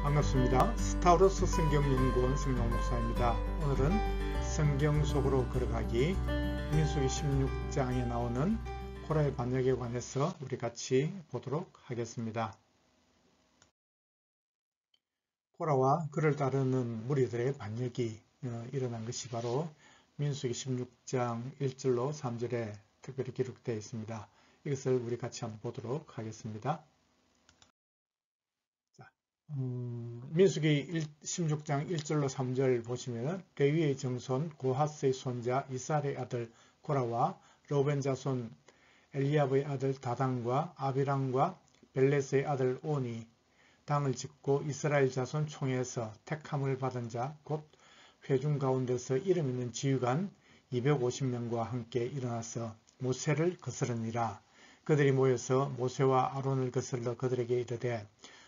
반갑습니다. 스타우로스 성경연구원 성령 목사입니다. 오늘은 성경 속으로 걸어가기 민수기 16장에 나오는 코라의 반역에 관해서 우리 같이 보도록 하겠습니다. 코라와 그를 따르는 무리들의 반역이 일어난 것이 바로 민수기 16장 1절로 3절에 특별히 기록되어 있습니다. 이것을 우리 같이 한번 보도록 하겠습니다. 민수기 16장 1절로 3절 보시면 레위의 정손 고핫의 손자 이스라엘의 아들 고라와 르우벤 자손 엘리압의 아들 다단과 아비람과 벨렛의 아들 온이 당을 짓고 이스라엘 자손 총회에서 택함을 받은 자 곧 회중 가운데서 이름 있는 지휘관 250명과 함께 일어나서 모세를 거스르니라. 그들이 모여서 모세와 아론을 거슬러 그들에게 이르되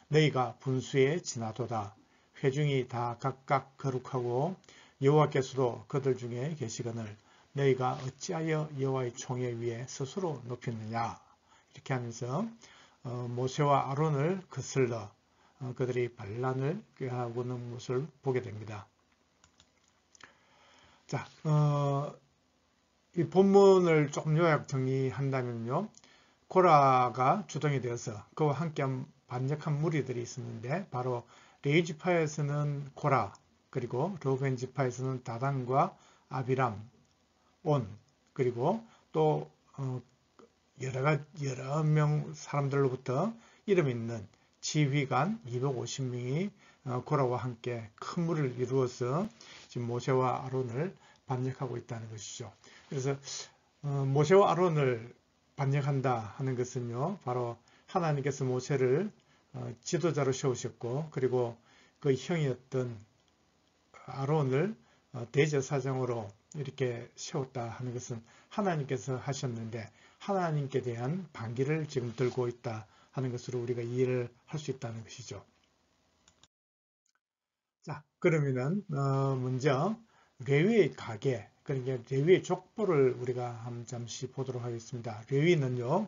너희가 분수에 지나도다. 회중이 다 각각 거룩하고 여호와께서도 그들 중에 계시거늘 너희가 어찌하여 여호와의 총회 위에 스스로 높였느냐. 이렇게 하면서 모세와 아론을 거슬러 그들이 반란을 하고 있는 것을 보게 됩니다. 자, 이 본문을 조금 요약 정리한다면요. 고라가 주동이 되어서 그와 함께한 반역한 무리들이 있었는데 바로 레위 지파에서는 고라, 그리고 르우벤 지파에서는 다단과 아비람, 온, 그리고 또 여러 명 사람들로부터 이름 있는 지휘관 250명이 고라와 함께 큰 무리를 이루어서 지금 모세와 아론을 반역하고 있다는 것이죠. 그래서 모세와 아론을 반역한다 하는 것은요, 바로 하나님께서 모세를 지도자로 세우셨고, 그리고 그 형이었던 아론을 대제사장으로 이렇게 세웠다 하는 것은 하나님께서 하셨는데 하나님께 대한 반기를 지금 들고 있다 하는 것으로 우리가 이해를 할 수 있다는 것이죠. 자, 그러면은 먼저 레위의 가계, 그러니까 레위의 족보를 우리가 한번 잠시 보도록 하겠습니다. 레위는요,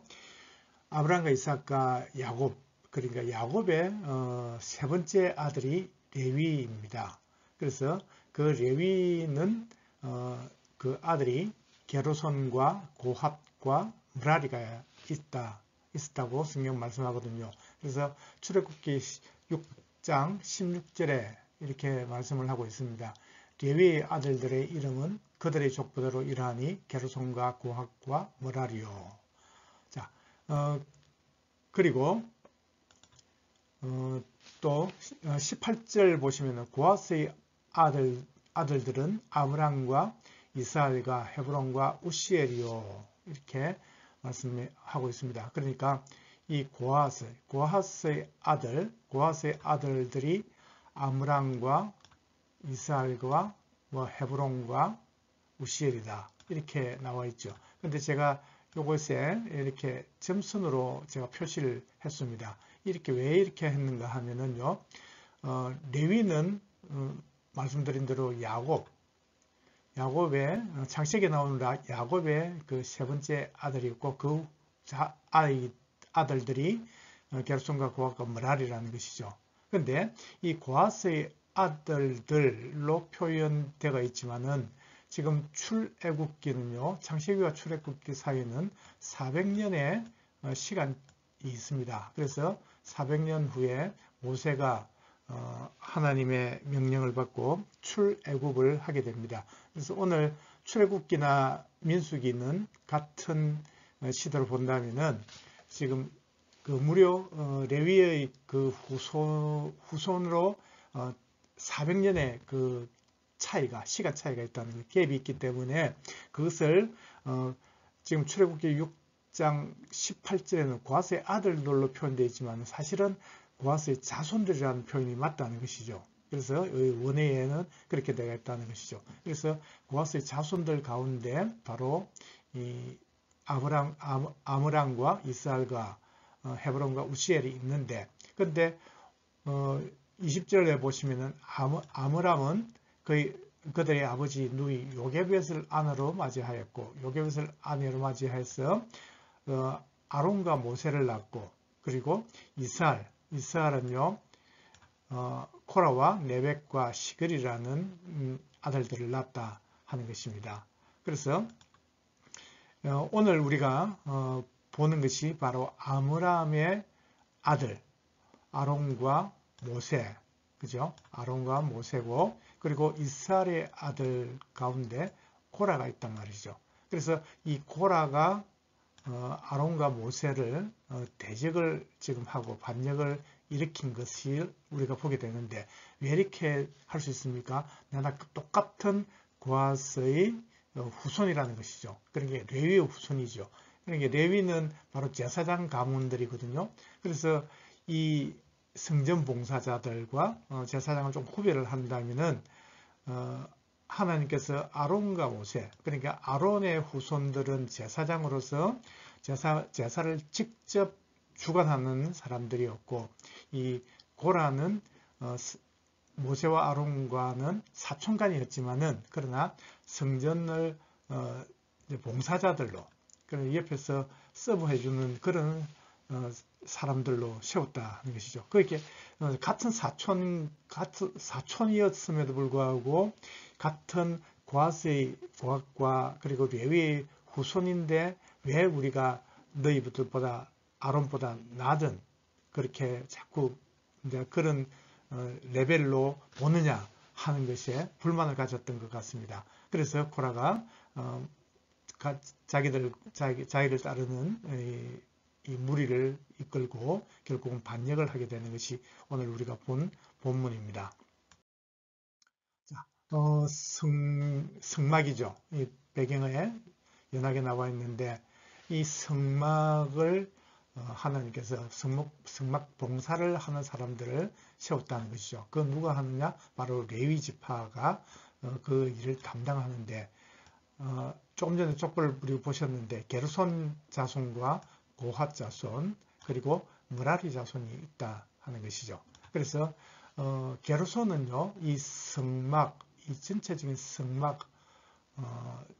아브라함과 이삭과 야곱, 그러니까 야곱의 세 번째 아들이 레위입니다. 그래서 그 레위는 그 아들이 게르손과 고핫과 므라리가 있었다고 성경 말씀하거든요. 그래서 출애굽기 6장 16절에 이렇게 말씀을 하고 있습니다. 레위의 아들들의 이름은 그들의 족보대로 이러하니 게르손과 고핫과 므라리요. 자, 그리고 또 18절 보시면 고핫의 아들들은 아므람과 이스라엘과 헤브론과 우시엘이요. 이렇게 말씀하고 있습니다. 그러니까 이 고핫의 아들들이 아므람과 이스라엘과 헤브론과 우시엘이다. 이렇게 나와 있죠. 근데 제가 요것에 이렇게 점선으로 제가 표시를 했습니다. 이렇게 왜 이렇게 했는가 하면은요, 레위는 말씀드린 대로 야곱의 창세기에 나오는 야곱의 그 세 번째 아들이었고 그 아들들이 게르손과 고핫과 므라리라는 것이죠. 그런데 이 고핫의 아들들로 표현되어 있지만은 지금 출애굽기는요, 창세기와 출애굽기 사이에는 400년의 시간이 있습니다. 그래서 400년 후에 모세가 하나님의 명령을 받고 출애굽을 하게 됩니다. 그래서 오늘 출애굽기나 민수기는 같은 시대로 본다면은 지금 그 무려 레위의 그 후손으로 400년의 그 시간 차이가 있다는 갭이 있기 때문에 그것을 지금 출애굽기 6장 18절에는 고핫의 아들들로 표현되어 있지만 사실은 고핫의 자손들이라는 표현이 맞다는 것이죠. 그래서 원어에는 그렇게 되어 있다는 것이죠. 그래서 고핫의 자손들 가운데 바로 이 아므람과 이스라엘과 헤브론과 우시엘이 있는데, 근데 20절에 보시면은 아므람은 그들의 아버지 누이 요게벳을 아내로 맞이하였고, 요게벳을 아내로 맞이해서 아론과 모세를 낳고, 그리고 이스라엘은요 코라와 네벡과 시글이라는 아들들을 낳았다 하는 것입니다. 그래서 오늘 우리가 보는 것이 바로 아므람의 아들 아론과 모세, 그죠? 아론과 모세고, 그리고 이스라엘의 아들 가운데 고라가 있단 말이죠. 그래서 이 고라가 아론과 모세를 대적을 지금 하고 반역을 일으킨 것이 우리가 보게 되는데, 왜 이렇게 할 수 있습니까? 나나 똑같은 고핫의 후손이라는 것이죠. 그러니까 레위의 후손이죠. 그러니까 레위는 바로 제사장 가문들이거든요. 그래서 이 성전 봉사자들과 제사장을 좀 구별을 한다면은 하나님께서 아론과 모세, 그러니까 아론의 후손들은 제사장으로서 제사를 직접 주관하는 사람들이었고, 이 고라는 모세와 아론과는 사촌간이었지만은, 그러나 성전을 봉사자들로, 그런 옆에서 서브해주는 그런 사람들로 세웠다는 것이죠. 그렇게 같은 사촌이었음에도 불구하고 같은 고핫과 그리고 레위의 후손인데 왜 우리가 너희들보다 아론보다 낮은 그렇게 자꾸 이제 그런 레벨로 보느냐 하는 것에 불만을 가졌던 것 같습니다. 그래서 코라가 자기를 따르는 이 무리를 이끌고 결국은 반역을 하게 되는 것이 오늘 우리가 본 본문입니다. 자, 성막이죠. 이 배경에 연하게 나와 있는데 이 성막을 하나님께서 성막 봉사를 하는 사람들을 세웠다는 것이죠. 그 누가 하느냐? 바로 레위 지파가 그 일을 담당하는데 조금 전에 족보를 우리 보셨는데 게르손 자손과 고핫 자손 그리고 므라리 자손이 있다 하는 것이죠. 그래서 게르손은요 이 성막, 이 전체적인 성막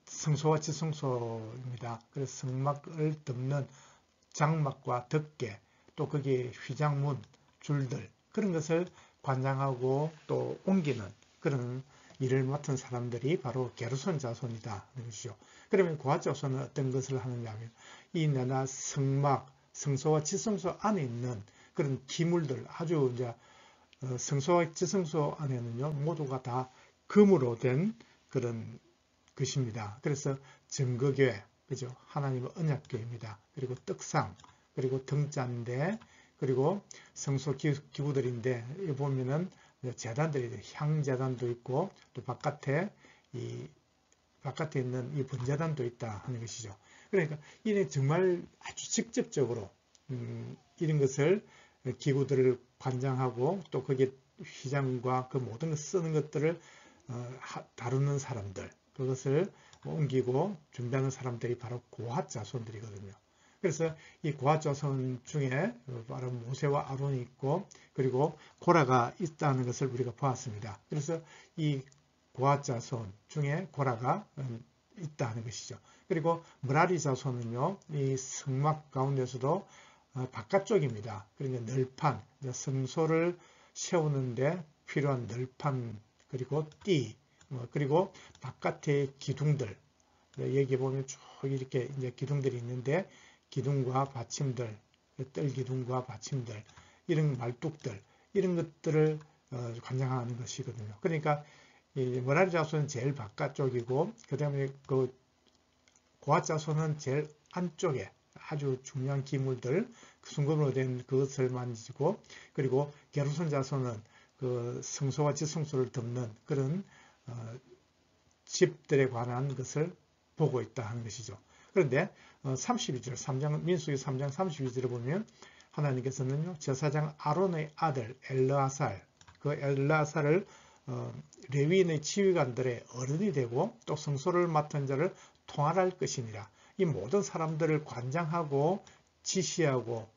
성소와 지성소입니다. 그래서 성막을 덮는 장막과 덮개, 또 거기에 휘장문, 줄들 그런 것을 관장하고 또 옮기는 그런 일을 맡은 사람들이 바로 게르손 자손이다 하는 것이죠. 그러면 고핫 자손은 어떤 것을 하느냐 하면 이 나나 성막, 성소와 지성소 안에 있는 그런 기물들, 아주 이제 성소와 지성소 안에는요 모두가 다 금으로 된 그런 것입니다. 그래서 증거궤, 그죠? 하나님의 언약궤입니다. 그리고 떡상, 그리고 등잔대, 그리고 성소 기구들인데 여기 보면은 제단들이 향제단도 있고 또 바깥에 있는 이 번제단도 있다 하는 것이죠. 그러니까 이는 정말 아주 직접적으로 이런 것을 기구들을 관장하고 또 거기에 휘장과 그 모든 걸 쓰는 것들을 다루는 사람들, 그것을 옮기고 준비하는 사람들이 바로 고핫 자손들이거든요. 그래서 이 고핫 자손 중에 바로 모세와 아론이 있고 그리고 고라가 있다는 것을 우리가 보았습니다. 그래서 이 고핫 자손 중에 고라가 있다는 것이죠. 그리고 므라리 자손은요, 이 성막 가운데서도 바깥쪽입니다. 그러니까 널판, 성소를 세우는데 필요한 널판, 그리고 띠, 그리고 바깥의 기둥들, 여기 보면 쭉 이렇게 이제 기둥들이 있는데 기둥과 받침들, 뜰 기둥과 받침들, 이런 말뚝들, 이런 것들을 관장하는 것이거든요. 그러니까 이 므라리 자손은 제일 바깥쪽이고 그 다음에 그 고핫 자손은 제일 안쪽에 아주 중요한 기물들, 순금으로 된 그것을 만지고 그리고 게르손 자손은 그 성소와 지성소를 덮는 그런 집들에 관한 것을 보고 있다 하는 것이죠. 그런데 32절, 민수기 3장 32절에 보면 하나님께서는요, 제사장 아론의 아들 엘르아살, 그 엘르아살을 레위인의 지휘관들의 어른이 되고 또 성소를 맡은 자를 통할할 것이니라. 이 모든 사람들을 관장하고 지시하고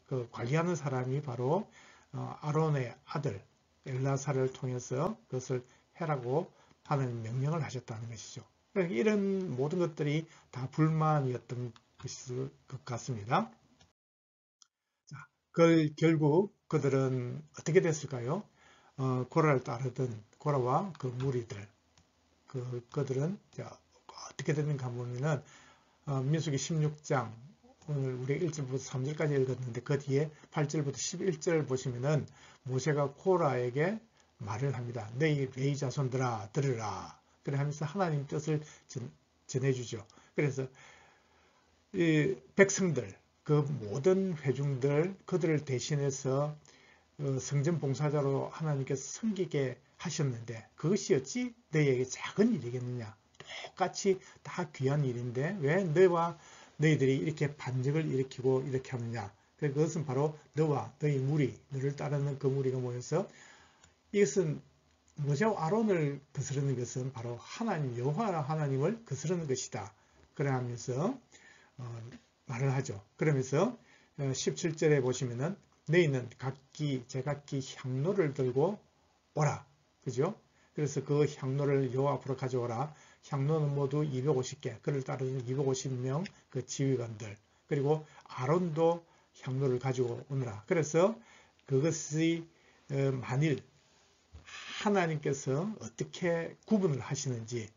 그 관리하는 사람이 바로 아론의 아들 엘르아살을 통해서 그것을 해라고 하는 명령을 하셨다는 것이죠. 그러니까 이런 모든 것들이 다 불만이었던 것 같습니다. 자, 그걸 결국 그들은 어떻게 됐을까요? 고라를 따르던 고라와 그 무리들, 그들은 어떻게 됐는가 보면은 민수기 16장, 오늘 우리 1절부터 3절까지 읽었는데 그 뒤에 8절부터 11절 보시면은 모세가 고라에게 말을 합니다. 너희 레위 자손들아 들으라. 그래 하면서 하나님 뜻을 전해주죠. 그래서 이 백성들, 그 모든 회중들, 그들을 대신해서 성전 봉사자로 하나님께서 섬기게 하셨는데 그것이 어찌 너희에게 작은 일이겠느냐. 똑같이 다 귀한 일인데 왜 너와 너희들이 이렇게 반역을 일으키고 이렇게 하느냐. 그것은 바로 너와 너희 무리, 너를 따르는 그 무리가 모여서 이것은 모세와 아론을 거스르는 것은 바로 하나님, 여호와 하나님을 거스르는 것이다. 그래 하면서 말을 하죠. 그러면서 17절에 보시면은 너희는 각기 제각기 향로를 들고 오라. 그죠? 그래서 그 향로를 여호와 앞으로 가져오라. 향로는 모두 250개, 그를 따르는 250명 그 지휘관들, 그리고 아론도 향로를 가지고 오느라. 그래서 그것이 만일 하나님께서 어떻게 구분을 하시는지,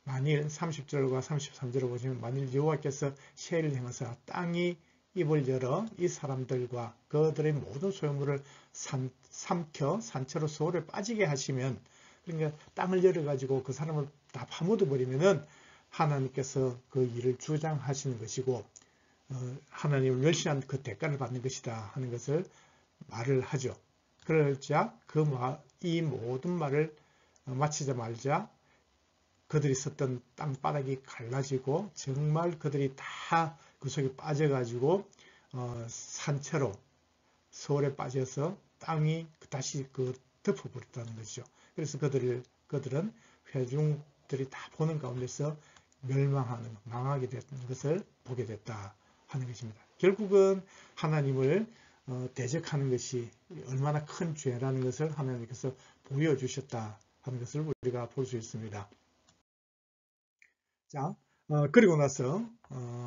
만일 30절과 33절을 보시면 만일 여호와께서 세를 행하사 땅이 입을 열어 이 사람들과 그들의 모든 소유물을 삼켜 산채로 소홀에 빠지게 하시면, 그러니까 땅을 열어가지고 그 사람을 다 파묻어 버리면은 하나님께서 그 일을 주장하시는 것이고 하나님을 멸시한 그 대가를 받는 것이다 하는 것을 말을 하죠. 그러자 이 모든 말을 마치자마자 그들이 섰던 땅바닥이 갈라지고 정말 그들이 다 그 속에 빠져가지고 산채로 서울에 빠져서 땅이 다시 덮어버렸다는 것이죠. 그래서 그들은 회중들이 다 보는 가운데서 망하게 됐던 것을 보게 됐다 하는 것입니다. 결국은 하나님을 대적하는 것이 얼마나 큰 죄라는 것을 하나님께서 보여주셨다 하는 것을 우리가 볼 수 있습니다. 자, 그리고 나서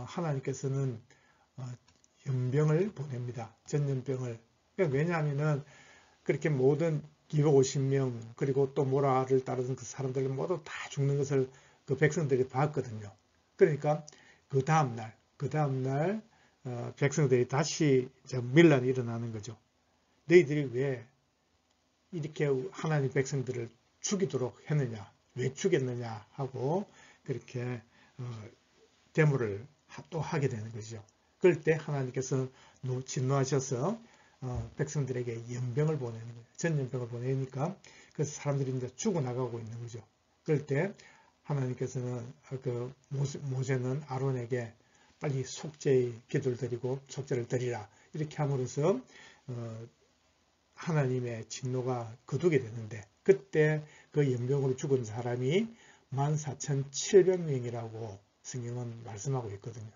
하나님께서는 연병을 보냅니다. 전염병을. 그러니까 왜냐하면은 그렇게 모든 250명 그리고 또 모라를 따르던 그 사람들 모두 다 죽는 것을 그 백성들이 봤거든요. 그러니까 그 다음날 백성들이 다시 밀란이 일어나는 거죠. 너희들이 왜 이렇게 하나님 백성들을 죽이도록 했느냐, 왜 죽였느냐 하고 그렇게 데모를 또 하게 되는 것이죠. 그럴 때 하나님께서 진노하셔서 백성들에게 연병을 보내는 거예요. 전염병을 보내니까 그 사람들이 이제 죽어나가고 있는 거죠. 그럴 때 하나님께서는 모세는 아론에게 빨리 속죄의 기도를 드리고 속죄를 드리라 이렇게 함으로써 하나님의 진노가 거두게 되는데 그때 그 연병으로 죽은 사람이 14,700명이라고 성경은 말씀하고 있거든요.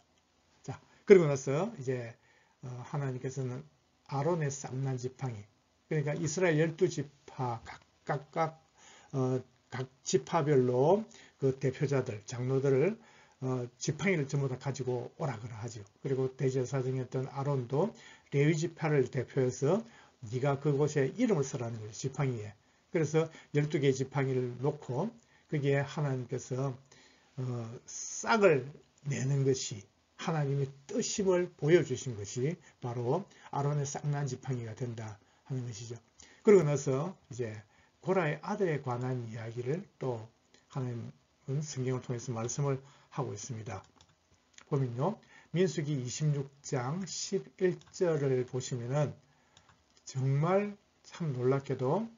자, 그리고 나서 이제 하나님께서는 아론의 쌍난 지팡이, 그러니까 이스라엘 12지파 각각 각 지파별로 그 대표자들, 장로들을 지팡이를 전부 다 가지고 오라 그러 하죠. 그리고 대제사장이었던 아론도 레위 지파를 대표해서 네가 그곳에 이름을 쓰라는 거예요. 지팡이에. 그래서 12개의 지팡이를 놓고 거기에 하나님께서 싹을 내는 것이 하나님의 뜻임을 보여주신 것이 바로 아론의 쌍난 지팡이가 된다 하는 것이죠. 그러고 나서 이제 고라의 아들에 관한 이야기를 또 하나님은 성경을 통해서 말씀을 하고 있습니다. 보면요, 민수기 26장 11절을 보시면은 정말 참 놀랍게도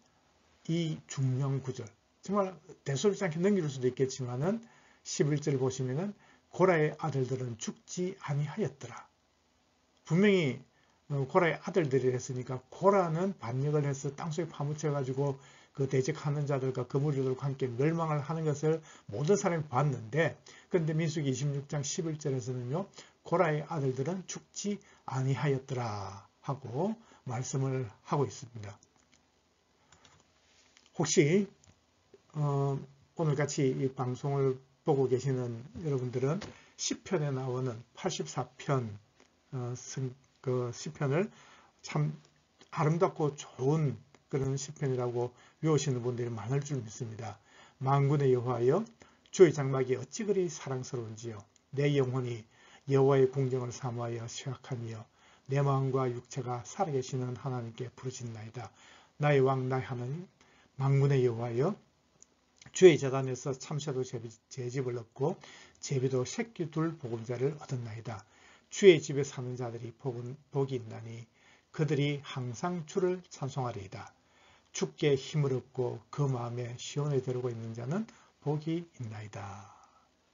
이 중요한 구절, 정말 대수롭지 않게 넘길 수도 있겠지만은 11절 보시면은 고라의 아들들은 죽지 아니하였더라. 분명히 고라의 아들들이 했으니까 고라는 반역을 해서 땅속에 파묻혀 가지고 그 대적하는 자들과 그 무리들과 함께 멸망을 하는 것을 모든 사람이 봤는데, 그런데 민수기 26장 11절에서는요 고라의 아들들은 죽지 아니하였더라 하고 말씀을 하고 있습니다. 혹시 오늘같이 이 방송을 보고 계시는 여러분들은 시편에 나오는 84편 그 시편을 참 아름답고 좋은 그런 시편이라고 외우시는 분들이 많을 줄 믿습니다. 만군의 여호와여, 주의 장막이 어찌 그리 사랑스러운지요. 내 영혼이 여호와의 궁정을 사모하여 생각하며 내 마음과 육체가 살아계시는 하나님께 부르짖나이다. 나의 왕 나의 하나님, 만군의 여호와여, 주의 재단에서 참새도 제집을 얻고 제비도 새끼 둘 보금자를 얻었나이다. 주의 집에 사는 자들이 복이 있나니 그들이 항상 주를 찬송하리이다. 주께 힘을 얻고 그 마음에 시온에 들어오고 있는 자는 복이 있나이다.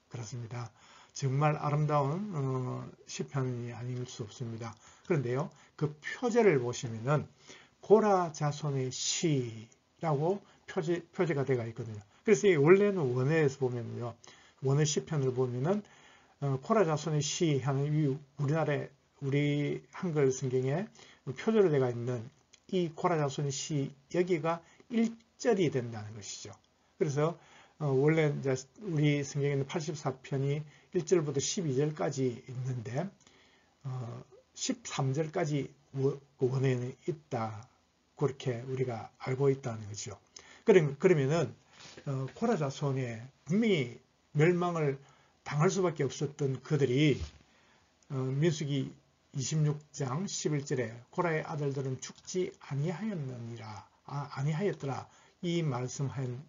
그렇습니다. 정말 아름다운 시편이 아닐 수 없습니다. 그런데요, 그 표제를 보시면은 고라 자손의 시라고 표제가 되어 있거든요. 그래서 원래는 원어에서 보면요, 원어 시편을 보면은 고라 자손의 시 하는 우리 한글 성경에 표제로 되어 있는 이 고라 자손의 시 여기가 1절이 된다는 것이죠. 그래서 원래 이제 우리 성경에는 84편이 1절부터 12절까지 있는데 13절까지 원어에는 있다. 그렇게 우리가 알고 있다는 거죠. 그러면은 고라 자손의 분명히 멸망을 당할 수밖에 없었던 그들이 민수기 26장 11절에 고라의 아들들은 죽지 아니하였더라. 이 말씀한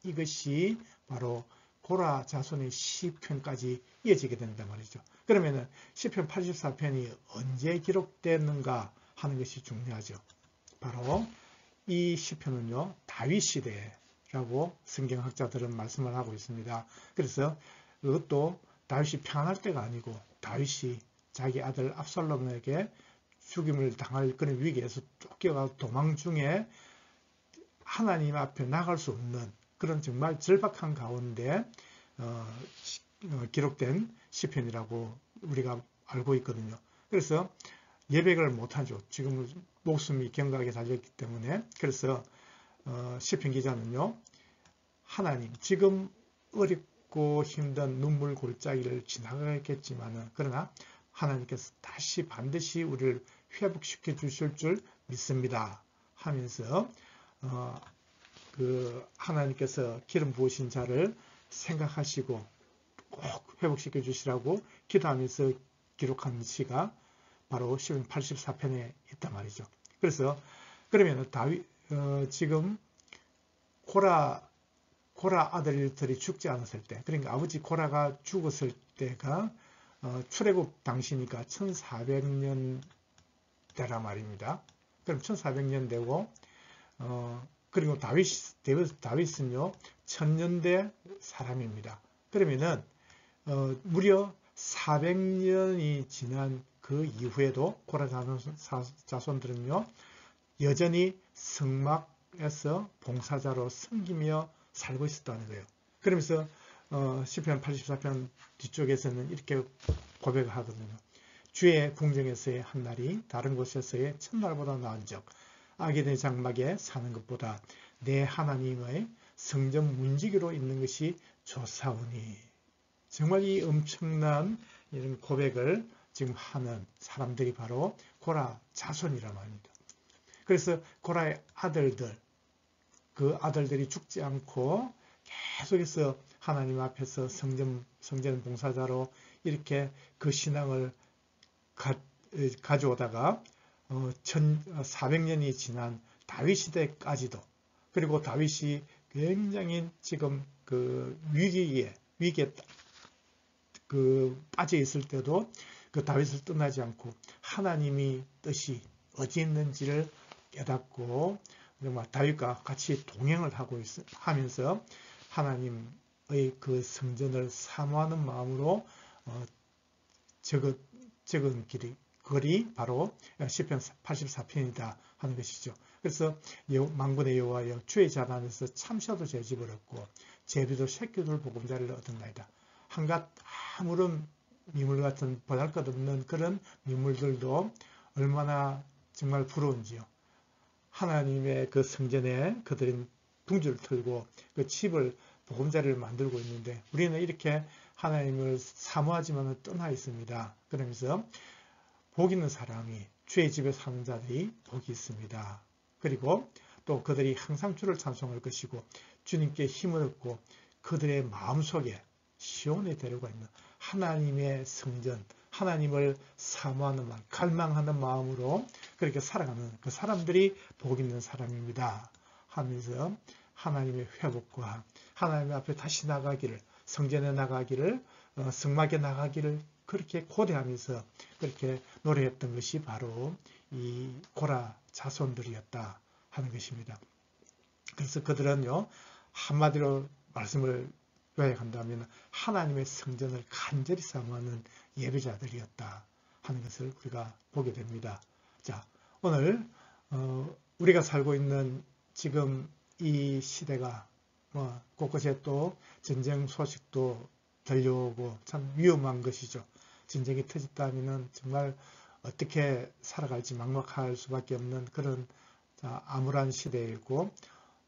이것이 바로 고라 자손의 시편까지 이어지게 된단 말이죠. 그러면은 시편 84편이 언제 기록됐는가 하는 것이 중요하죠. 바로 이 시편은요, 다윗 시대라고 성경학자들은 말씀을 하고 있습니다. 그래서 이것도 다윗이 평안할 때가 아니고 다윗이 자기 아들 압살롬에게 죽임을 당할 그런 위기에서 쫓겨가 도망 중에 하나님 앞에 나갈 수 없는 그런 정말 절박한 가운데 기록된 시편이라고 우리가 알고 있거든요. 그래서 예배를 못하죠. 지금 목숨이 경각에 달렸기 때문에. 그래서 시편 기자는요, 하나님, 지금 어렵고 힘든 눈물 골짜기를 지나가겠지만은 그러나 하나님께서 다시 반드시 우리를 회복시켜 주실 줄 믿습니다 하면서 그 하나님께서 기름 부으신 자를 생각하시고 꼭 회복시켜 주시라고 기도하면서 기록한 시가 바로 시편 84편에 있단 말이죠. 그래서 그러면 지금 고라 아들들이 죽지 않았을 때, 그러니까 아버지 고라가 죽었을 때가 출애굽 당시니까 1400년대라 말입니다. 그럼 1400년대고 그리고 다윗은요 1000년대 사람입니다. 그러면은 무려 400년이 지난 그 이후에도 고라 자손들은요 여전히 성막에서 봉사자로 섬기며 살고 있었다는 거예요. 그러면서 시편 84편 뒤쪽에서는 이렇게 고백을 하거든요. 주의 궁정에서의 한 날이 다른 곳에서의 첫날보다 나은 적, 악인의 장막에 사는 것보다 내 하나님의 성전 문지기로 있는 것이 좋사오니. 정말 이 엄청난 이런 고백을 지금 하는 사람들이 바로 고라 자손이란 말입니다. 그래서 고라의 아들들, 그 아들들이 죽지 않고 계속해서 하나님 앞에서 성전 봉사자로 이렇게 그 신앙을 가져오다가 1400년이 지난 다윗 시대까지도, 그리고 다윗이 굉장히 지금 그 위기에 빠져 있을 때도 그 다윗을 떠나지 않고 하나님이 뜻이 어디 있는지를 깨닫고 정말 다윗과 같이 동행을 하면서 하나님의 그 성전을 사모하는 마음으로 적은 글이 바로 시편 84편이다 하는 것이죠. 그래서 만군의 여호와여, 주의 자단에서 참새도 제집을 얻고 제비도 새끼들 보금자리를 얻었나이다. 한갓 아무런 미물 같은 보잘것없는 그런 미물들도 얼마나 정말 부러운지요. 하나님의 그 성전에 그들은 둥지를 틀고 그 집을 보금자리를 만들고 있는데 우리는 이렇게 하나님을 사모하지만 떠나 있습니다. 그러면서 복 있는 사람이 주의 집에 사는 자들이 복이 있습니다. 그리고 또 그들이 항상 주를 찬송할 것이고 주님께 힘을 얻고 그들의 마음속에 시온에 데려가 있는 하나님의 성전, 하나님을 사모하는 마음, 갈망하는 마음으로 그렇게 살아가는 그 사람들이 복 있는 사람입니다 하면서 하나님의 회복과 하나님 앞에 다시 나가기를, 성전에 나가기를, 성막에 나가기를 그렇게 고대하면서 그렇게 노래했던 것이 바로 이 고라 자손들이었다 하는 것입니다. 그래서 그들은요, 한마디로 말씀을 요약한다면 하나님의 성전을 간절히 사모하는 예배자들이었다 하는 것을 우리가 보게 됩니다. 자, 오늘 우리가 살고 있는 지금 이 시대가 곳곳에 또 전쟁 소식도 들려오고 참 위험한 것이죠. 전쟁이 터졌다면 정말 어떻게 살아갈지 막막할 수밖에 없는 그런 암울한 시대이고,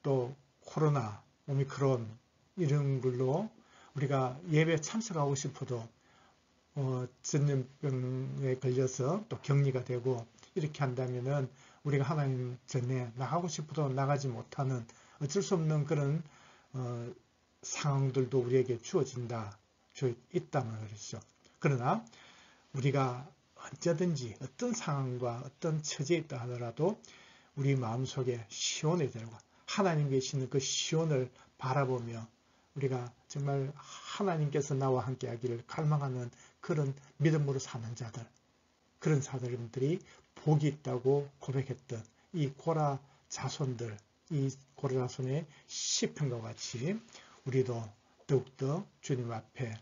또 코로나, 오미크론 이런 걸로 우리가 예배에 참석하고 싶어도 전염병에 걸려서 또 격리가 되고 이렇게 한다면은 우리가 하나님 전에 나가고 싶어도 나가지 못하는 어쩔 수 없는 그런 상황들도 우리에게 주어진다, 있다는 것이죠. 그러나 우리가 언제든지 어떤 상황과 어떤 처지에 있다 하더라도 우리 마음속에 시온에 들어가 하나님 계시는 그 시온을 바라보며 우리가 정말 하나님께서 나와 함께 하기를 갈망하는 그런 믿음으로 사는 자들, 그런 사람들이 복이 있다고 고백했던 이 고라 자손들, 이 고라 자손의 시편과 같이 우리도 더욱더 주님 앞에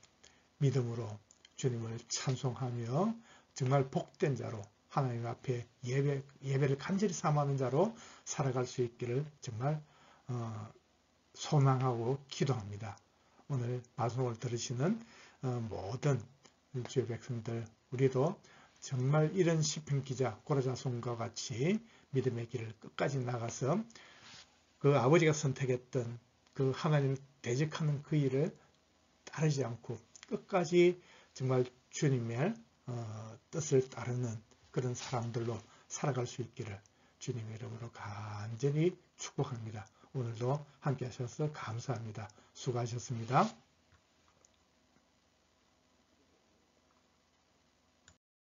믿음으로 주님을 찬송하며 정말 복된 자로 하나님 앞에 예배를 간절히 사모하는 자로 살아갈 수 있기를 정말 소망하고 기도합니다. 오늘 방송을 들으시는 모든 주의 백성들, 우리도 정말 이런 시편 기자 고라 자손과 같이 믿음의 길을 끝까지 나가서 그 아버지가 선택했던 그 하나님을 대적하는 그 일을 따르지 않고 끝까지 정말 주님의 뜻을 따르는 그런 사람들로 살아갈 수 있기를 주님의 이름으로 간절히 축복합니다. 오늘도 함께 하셔서 감사합니다. 수고하셨습니다.